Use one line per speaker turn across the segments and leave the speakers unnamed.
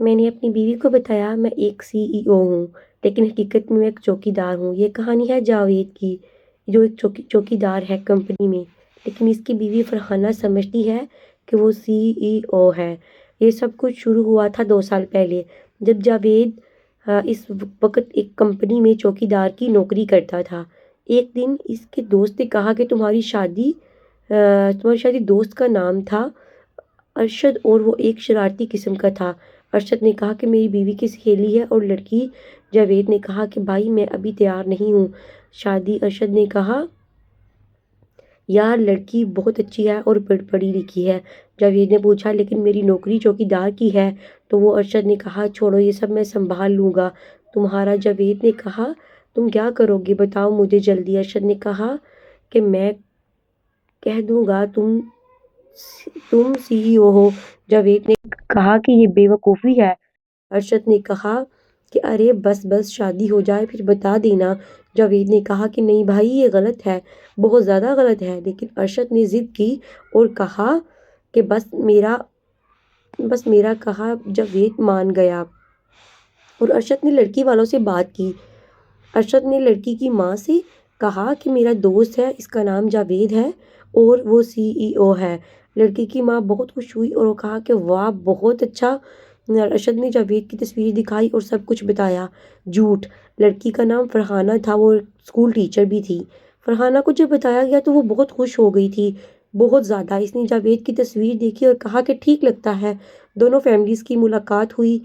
میں نے اپنی بیوی کو بتایا میں ایک CEO ہوں، لیکن حقیقت میں ایک چوکیدار ہوں۔ یہ کہانی ہے جاوید کی، جو ایک چوکیدار ہے کمپنی میں، لیکن اس کی بیوی فرحانہ سمجھتی ہے کہ وہ CEO ہے۔ یہ سب کچھ شروع ہوا تھا 2 سال پہلے، جب جاوید اس وقت ایک کمپنی میں چوکیدار کی نوکری کرتا تھا۔ ایک دن اس کے دوست نے کہا کہ تمہاری شادی دوست کا نام تھا ارشد اور وہ ایک شرارتی قسم کا تھا۔ ارشد نے کہا کہ میری بیوی کی سہیلی ہے اور لڑکی۔ جاوید نے کہا کہ بھائی میں ابھی تیار نہیں ہوں شادی۔ ارشد نے کہا یار لڑکی بہت اچھی ہے اور پڑھی لکھی ہے۔ جاوید نے پوچھا لیکن میری نوکری چوکیدار کی ہے تو وہ ارشد نے کہا چھوڑو یہ سب میں سنبھال لوں گا تمہارا۔ جاوید نے کہا تم کیا کرو گے بتاؤ مجھے جلدی۔ ارشد نے کہا کہ میں کہہ دوں گا تم CEO ہو۔ جاوید نے کہا کہ یہ بے وقوفی ہے۔ ارشد نے کہا کہ ارے بس شادی ہو جائے پھر بتا دینا۔ جاوید نے کہا کہ نہیں بھائی یہ غلط ہے، بہت زیادہ غلط ہے۔ لیکن ارشد نے ضد کی اور کہا کہ بس میرا کہا۔ جاوید مان گیا اور ارشد نے لڑکی والوں سے بات کی۔ ارشد نے لڑکی کی ماں سے کہا کہ میرا دوست ہے، اس کا نام جاوید ہے اور وہ CEO ہے۔ لڑکی کی ماں بہت خوش ہوئی اور کہا کہ واہ بہت اچھا۔ ارشد نے جاوید کی تصویر دکھائی اور سب کچھ بتایا۔ جھوٹ، لڑکی کا نام فرحانہ تھا، وہ اسکول ٹیچر بھی تھی۔ فرحانہ کو جب بتایا گیا تو وہ بہت خوش ہو گئی تھی، بہت زیادہ۔ اس نے جاوید کی تصویر دیکھی اور کہا کہ ٹھیک لگتا ہے۔ دونوں فیملیز کی ملاقات ہوئی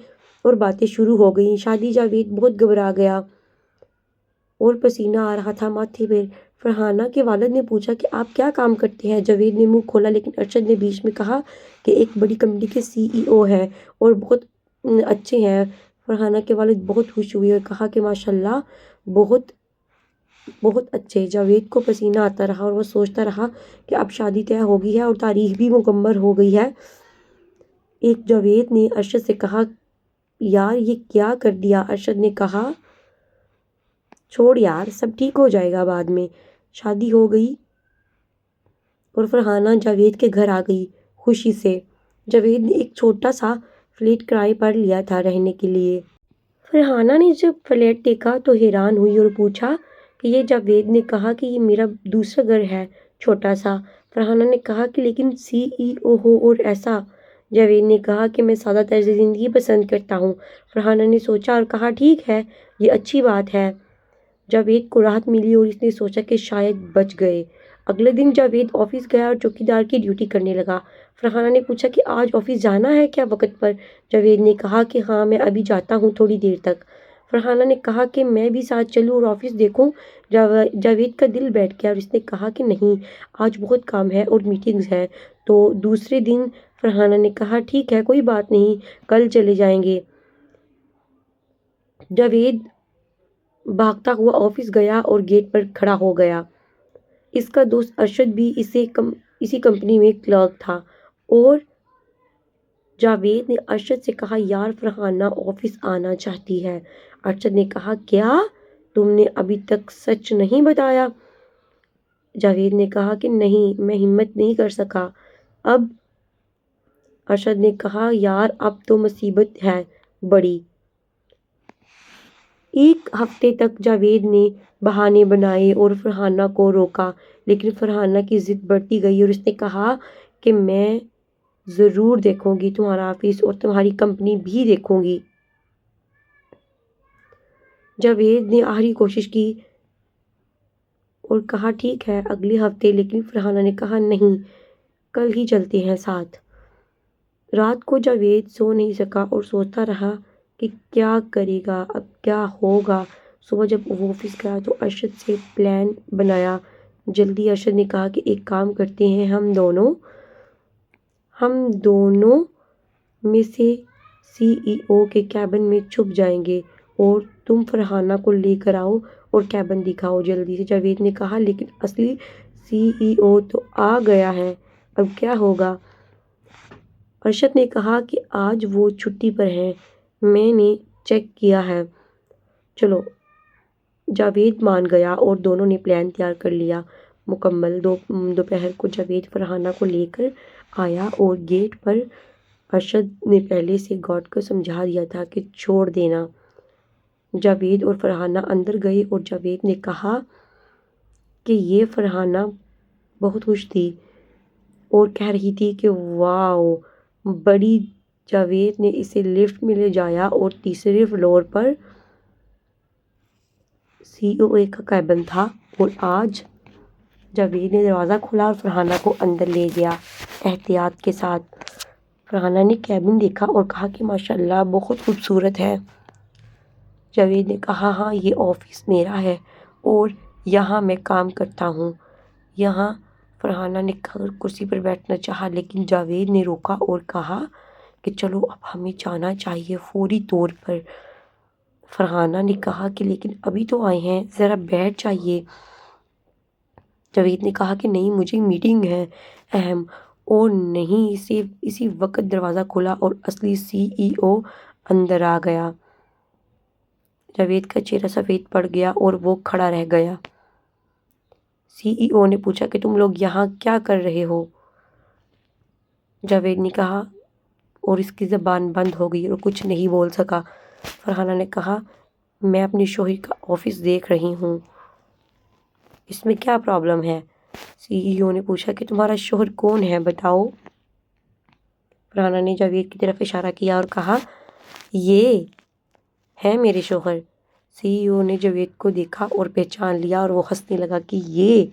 اور باتیں شروع ہو گئیں۔ شادی جاوید بہت گھبرا گیا اور پسینہ آ رہا تھا ماتھے پہ۔ فرحانہ کے والد نے پوچھا کہ آپ کیا کام کرتے ہیں؟ جاوید نے منہ کھولا لیکن ارشد نے بیچ میں کہا کہ ایک بڑی کمپنی کے CEO ہیں اور بہت اچھے ہیں۔ فرحانہ کے والد بہت خوش ہوئے اور کہا کہ ماشاءاللہ بہت اچھے۔ جاوید کو پسینہ آتا رہا اور وہ سوچتا رہا کہ اب شادی طے ہو گئی ہے اور تاریخ بھی مکمل ہو گئی ہے۔ ایک جاوید نے ارشد سے کہا یار یہ کیا کر دیا؟ ارشد نے کہا چھوڑ یار سب ٹھیک ہو جائے گا بعد میں۔ شادی ہو گئی اور فرحانہ جاوید کے گھر آ گئی خوشی سے۔ جاوید نے ایک چھوٹا سا فلیٹ کرائے پر لیا تھا رہنے کے لیے۔ فرحانہ نے جب فلیٹ دیکھا تو حیران ہوئی اور پوچھا کہ یہ؟ جاوید نے کہا کہ یہ میرا دوسرا گھر ہے، چھوٹا سا۔ فرحانہ نے کہا کہ لیکن CEO ہو اور ایسا۔ جاوید نے کہا کہ میں سادہ طرز زندگی پسند کرتا ہوں۔ فرحانہ نے سوچا اور کہا ٹھیک ہے یہ اچھی بات ہے۔ جاوید کو راحت ملی اور اس نے سوچا کہ شاید بچ گئے۔ اگلے دن جاوید آفس گیا اور چوکیدار کی ڈیوٹی کرنے لگا۔ فرحانہ نے پوچھا کہ آج آفس جانا ہے کیا وقت پر؟ جاوید نے کہا کہ ہاں میں ابھی جاتا ہوں تھوڑی دیر تک۔ فرحانہ نے کہا کہ میں بھی ساتھ چلوں اور آفس دیکھوں؟ جاوید کا دل بیٹھ گیا اور اس نے کہا کہ نہیں آج بہت کام ہے اور میٹنگز ہیں۔ تو دوسرے دن فرحانہ نے کہا ٹھیک ہے کوئی بات نہیں کل چلے جائیں گے۔ جاوید بھاگتا ہوا آفس گیا اور گیٹ پر کھڑا ہو گیا۔ اس کا دوست ارشد بھی اسی کمپنی میں کلرک تھا اور جاوید نے ارشد سے کہا یار فرحانہ آفس آنا چاہتی ہے۔ ارشد نے کہا کیا تم نے ابھی تک سچ نہیں بتایا؟ جاوید نے کہا کہ نہیں میں ہمت نہیں کر سکا اب۔ ارشد نے کہا یار اب تو مصیبت ہے بڑی۔ ایک ہفتے تک جاوید نے بہانے بنائے اور فرحانہ کو روکا، لیکن فرحانہ کی ضد بڑھتی گئی اور اس نے کہا کہ میں ضرور دیکھوں گی تمہارا آفس اور تمہاری کمپنی بھی دیکھوں گی۔ جاوید نے آخری کوشش کی اور کہا ٹھیک ہے اگلے ہفتے، لیکن فرحانہ نے کہا نہیں کل ہی چلتے ہیں ساتھ۔ رات کو جاوید سو نہیں سکا اور سوچتا رہا کہ کیا کرے گا، اب کیا ہوگا۔ صبح جب وہ آفس گیا تو ارشد سے پلان بنایا جلدی۔ ارشد نے کہا کہ ایک کام کرتے ہیں ہم دونوں میں سے CEO کے کیبن میں چھپ جائیں گے اور تم فرحانہ کو لے کر آؤ اور کیبن دکھاؤ جلدی سے۔ جاوید نے کہا لیکن اصلی CEO تو آ گیا ہے اب کیا ہوگا؟ ارشد نے کہا کہ آج وہ چھٹی پر ہیں، میں نے چیک کیا ہے، چلو۔ جاوید مان گیا اور دونوں نے پلان تیار کر لیا مکمل۔ دوپہر کو جاوید فرحانہ کو لے کر آیا اور گیٹ پر ارشد نے پہلے سے گارڈ کو سمجھا دیا تھا کہ چھوڑ دینا۔ جاوید اور فرحانہ اندر گئے اور جاوید نے کہا کہ یہ فرحانہ بہت خوش تھی اور کہہ رہی تھی کہ واو بڑی۔ جاوید نے اسے لفٹ میں لے جایا اور تیسرے فلور پر CEO کا کیبن تھا، اور آج جاوید نے دروازہ کھولا اور فرحانہ کو اندر لے گیا احتیاط کے ساتھ۔ فرحانہ نے کیبن دیکھا اور کہا کہ ماشاءاللہ بہت خوبصورت ہے۔ جاوید نے کہا ہاں یہ آفس میرا ہے اور یہاں میں کام کرتا ہوں یہاں۔ فرحانہ نے کرسی پر بیٹھنا چاہا لیکن جاوید نے روکا اور کہا کہ چلو اب ہمیں جانا چاہیے فوری طور پر۔ فرحانہ نے کہا کہ لیکن ابھی تو آئے ہیں، ذرا بیٹھ جائیے۔ جاوید نے کہا کہ نہیں مجھے میٹنگ ہے اہم، اور نہیں اسی وقت دروازہ کھلا اور اصلی CEO اندر آ گیا۔ جاوید کا چہرہ سفید پڑ گیا اور وہ کھڑا رہ گیا۔ CEO نے پوچھا کہ تم لوگ یہاں کیا کر رہے ہو؟ جاوید نے کہا اور اس کی زبان بند ہو گئی اور کچھ نہیں بول سکا۔ فرحانہ نے کہا میں اپنے شوہر کا آفس دیکھ رہی ہوں، اس میں کیا پرابلم ہے؟ CEO نے پوچھا کہ تمہارا شوہر کون ہے بتاؤ؟ فرحانہ نے جاوید کی طرف اشارہ کیا اور کہا یہ ہے میرے شوہر۔ CEO نے جاوید کو دیکھا اور پہچان لیا اور وہ ہنسنے لگا کہ یہ،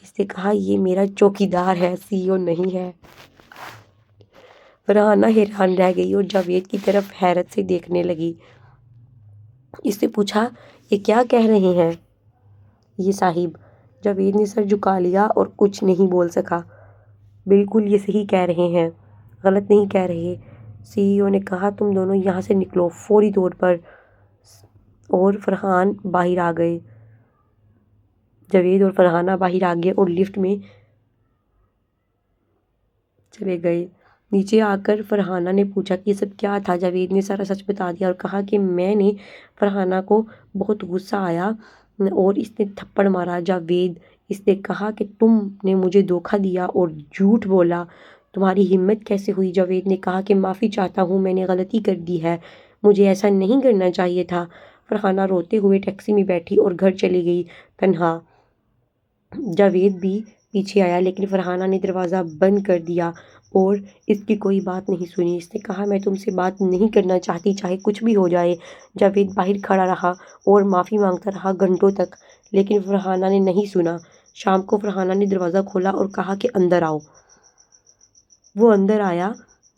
اس نے کہا یہ میرا چوکیدار ہے، CEO نہیں ہے۔ فرحانہ حیران رہ گئی اور جاوید کی طرف حیرت سے دیکھنے لگی۔ اس نے پوچھا یہ کیا کہہ رہے ہیں یہ صاحب؟ جاوید نے سر جھکا لیا اور کچھ نہیں بول سکا۔ بالکل یہ صحیح کہہ رہے ہیں، غلط نہیں کہہ رہے۔ CEO نے کہا تم دونوں یہاں سے نکلو فوری طور پر، اور فرحان باہر آ گئے۔ جاوید اور فرحانہ باہر آ گئے اور لفٹ میں چلے گئے۔ نیچے آ کر فرحانہ نے پوچھا کہ یہ سب کیا تھا؟ جاوید نے سارا سچ بتا دیا اور کہا کہ میں نے فرحانہ کو بہت غصہ آیا اور اس نے تھپڑ مارا۔ جاوید، اس نے کہا کہ تم نے مجھے دھوکہ دیا اور جھوٹ بولا، تمہاری ہمت کیسے ہوئی؟ جاوید نے کہا کہ معافی چاہتا ہوں، میں نے غلطی کر دی ہے، مجھے ایسا نہیں کرنا چاہیے تھا۔ فرحانہ روتے ہوئے ٹیکسی میں بیٹھی اور گھر چلی گئی تنہا۔ جاوید بھی پیچھے آیا لیکن فرحانہ نے دروازہ بند کر دیا اور اس کی کوئی بات نہیں سنی۔ اس نے کہا میں تم سے بات نہیں کرنا چاہتی چاہے کچھ بھی ہو جائے۔ جاوید باہر کھڑا رہا اور معافی مانگتا رہا گھنٹوں تک، لیکن فرحانہ نے نہیں سنا۔ شام کو فرحانہ نے دروازہ کھولا اور کہا کہ اندر آؤ۔ وہ اندر آیا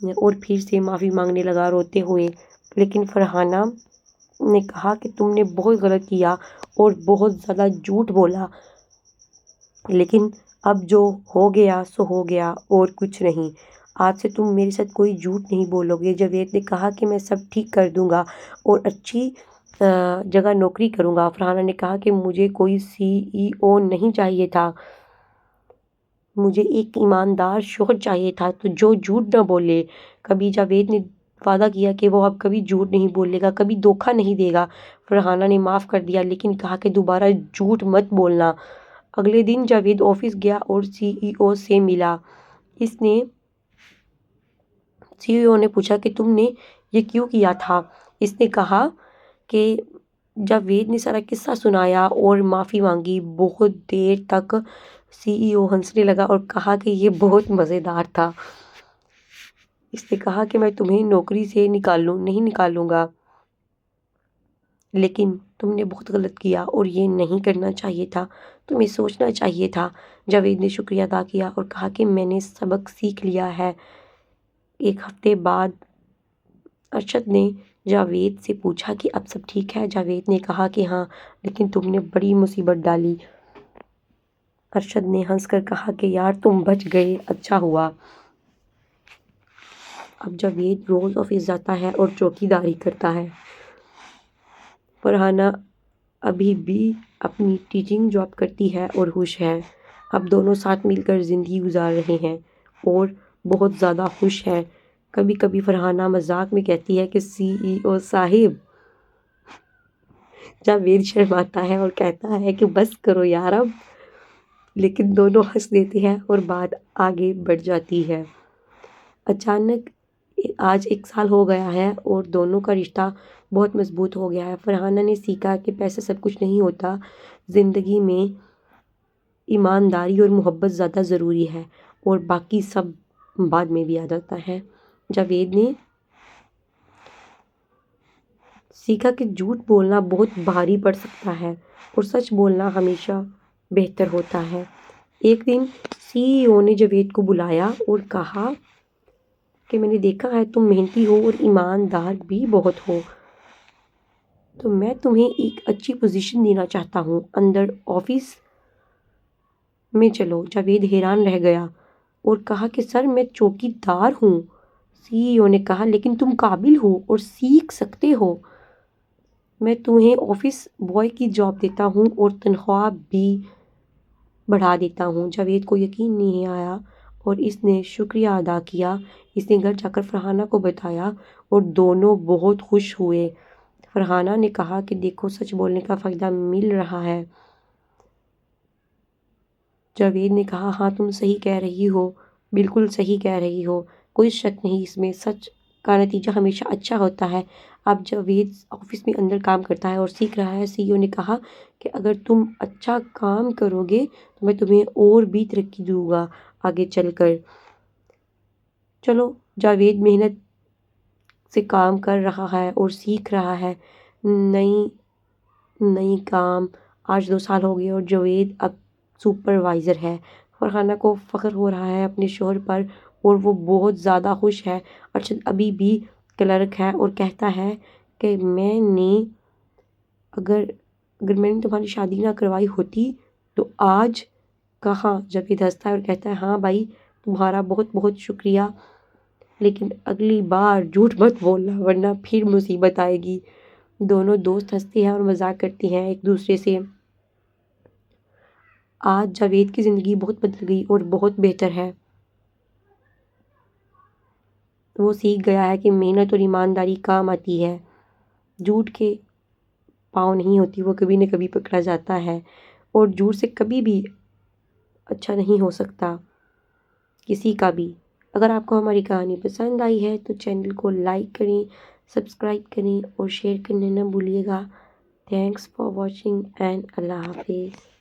اور پھر سے معافی مانگنے لگا روتے ہوئے، لیکن فرحانہ نے کہا کہ تم نے بہت غلط کیا اور بہت زیادہ جھوٹ بولا، لیکن اب جو ہو گیا سو ہو گیا اور کچھ نہیں، آج سے تم میرے ساتھ کوئی جھوٹ نہیں بولو گے۔ جاوید نے کہا کہ میں سب ٹھیک کر دوں گا اور اچھی جگہ نوکری کروں گا۔ فرحانہ نے کہا کہ مجھے کوئی CEO نہیں چاہیے تھا، مجھے ایک ایماندار شوہر چاہیے تھا تو جو جھوٹ نہ بولے کبھی۔ جاوید نے وعدہ کیا کہ وہ اب کبھی جھوٹ نہیں بولے گا، کبھی دھوکہ نہیں دے گا۔ فرحانہ نے معاف کر دیا لیکن کہا کہ دوبارہ جھوٹ مت بولنا۔ اگلے دن جاوید آفس گیا اور CEO سے ملا۔ CEO نے پوچھا کہ تم نے یہ کیوں کیا تھا؟ اس نے کہا کہ جاوید نے سارا قصہ سنایا اور معافی مانگی۔ بہت دیر تک CEO ہنسنے لگا اور کہا کہ یہ بہت مزیدار تھا۔ اس نے کہا کہ میں تمہیں نوکری سے نہیں نکالوں گا، لیکن تم نے بہت غلط کیا اور یہ نہیں کرنا چاہیے تھا، تمہیں سوچنا چاہیے تھا۔ جاوید نے شکریہ ادا کیا اور کہا کہ میں نے سبق سیکھ لیا ہے۔ ایک ہفتے بعد ارشد نے جاوید سے پوچھا کہ اب سب ٹھیک ہے؟ جاوید نے کہا کہ ہاں، لیکن تم نے بڑی مصیبت ڈالی۔ ارشد نے ہنس کر کہا کہ یار تم بچ گئے، اچھا ہوا۔ اب جاوید روز آفس جاتا ہے اور چوکیداری کرتا ہے۔ فرحانہ ابھی بھی اپنی ٹیچنگ جاب کرتی ہے اور خوش ہے۔ اب دونوں ساتھ مل کر زندگی گزار رہے ہیں اور بہت زیادہ خوش ہیں۔ کبھی کبھی فرحانہ مذاق میں کہتی ہے کہ CEO صاحب۔ جاوید شرماتا ہے اور کہتا ہے کہ بس کرو یار اب، لیکن دونوں ہنس دیتے ہیں اور بات آگے بڑھ جاتی ہے۔ اچانک آج 1 سال ہو گیا ہے اور دونوں کا رشتہ بہت مضبوط ہو گیا ہے۔ فرحانہ نے سیکھا کہ پیسہ سب کچھ نہیں ہوتا، زندگی میں ایمانداری اور محبت زیادہ ضروری ہے اور باقی سب بعد میں بھی آ جاتا ہے۔ جاوید نے سیکھا کہ جھوٹ بولنا بہت بھاری پڑ سکتا ہے اور سچ بولنا ہمیشہ بہتر ہوتا ہے۔ ایک دن CEO نے جاوید کو بلایا اور کہا کہ میں نے دیکھا ہے تم محنتی ہو اور ایماندار بھی بہت ہو، تو میں تمہیں ایک اچھی پوزیشن دینا چاہتا ہوں، اندر آفس میں چلو۔ جاوید حیران رہ گیا اور کہا کہ سر میں چوکی دار ہوں۔ CEO نے کہا لیکن تم قابل ہو اور سیکھ سکتے ہو، میں تمہیں آفس بوائے کی جاب دیتا ہوں اور تنخواہ بھی بڑھا دیتا ہوں۔ جاوید کو یقین نہیں آیا اور اس نے شکریہ ادا کیا۔ اس نے گھر جا کر فرحانہ کو بتایا اور دونوں بہت خوش ہوئے۔ فرحانہ نے کہا کہ دیکھو سچ بولنے کا فائدہ مل رہا ہے۔ جاوید نے کہا ہاں تم صحیح کہہ رہی ہو، بالکل صحیح کہہ رہی ہو، کوئی شک نہیں اس میں، سچ کا نتیجہ ہمیشہ اچھا ہوتا ہے۔ اب جاوید آفس میں اندر کام کرتا ہے اور سیکھ رہا ہے۔ CEO نے کہا کہ اگر تم اچھا کام کرو گے تو میں تمہیں اور بھی ترقی دوں گا آگے چل کر۔ چلو جاوید محنت سے کام کر رہا ہے اور سیکھ رہا ہے نئی کام۔ آج 2 سال ہو گئے اور جاوید اب سپروائزر ہے۔ فرحانہ کو فخر ہو رہا ہے اپنے شوہر پر اور وہ بہت زیادہ خوش ہے۔ ارشد ابھی بھی کلرک ہے اور کہتا ہے کہ اگر میں نے تمہاری شادی نہ کروائی ہوتی تو آج کہاں۔ جاوید ہنستا ہے اور کہتا ہے ہاں بھائی تمہارا بہت بہت شکریہ، لیکن اگلی بار جھوٹ مت بولنا ورنہ پھر مصیبت آئے گی۔ دونوں دوست ہنستے ہیں اور مذاق کرتے ہیں ایک دوسرے سے۔ آج جاوید کی زندگی بہت بدل گئی اور بہت بہتر ہے۔ وہ سیکھ گیا ہے کہ محنت اور ایمانداری کام آتی ہے، جھوٹ کے پاؤں نہیں ہوتی، وہ کبھی نہ کبھی پکڑا جاتا ہے اور جھوٹ سے کبھی بھی اچھا نہیں ہو سکتا کسی کا بھی۔ اگر آپ کو ہماری کہانی پسند آئی ہے تو چینل کو لائک کریں، سبسکرائب کریں اور شیئر کرنا نہ بھولیے گا۔ تھینکس فار واچنگ اینڈ اللہ حافظ۔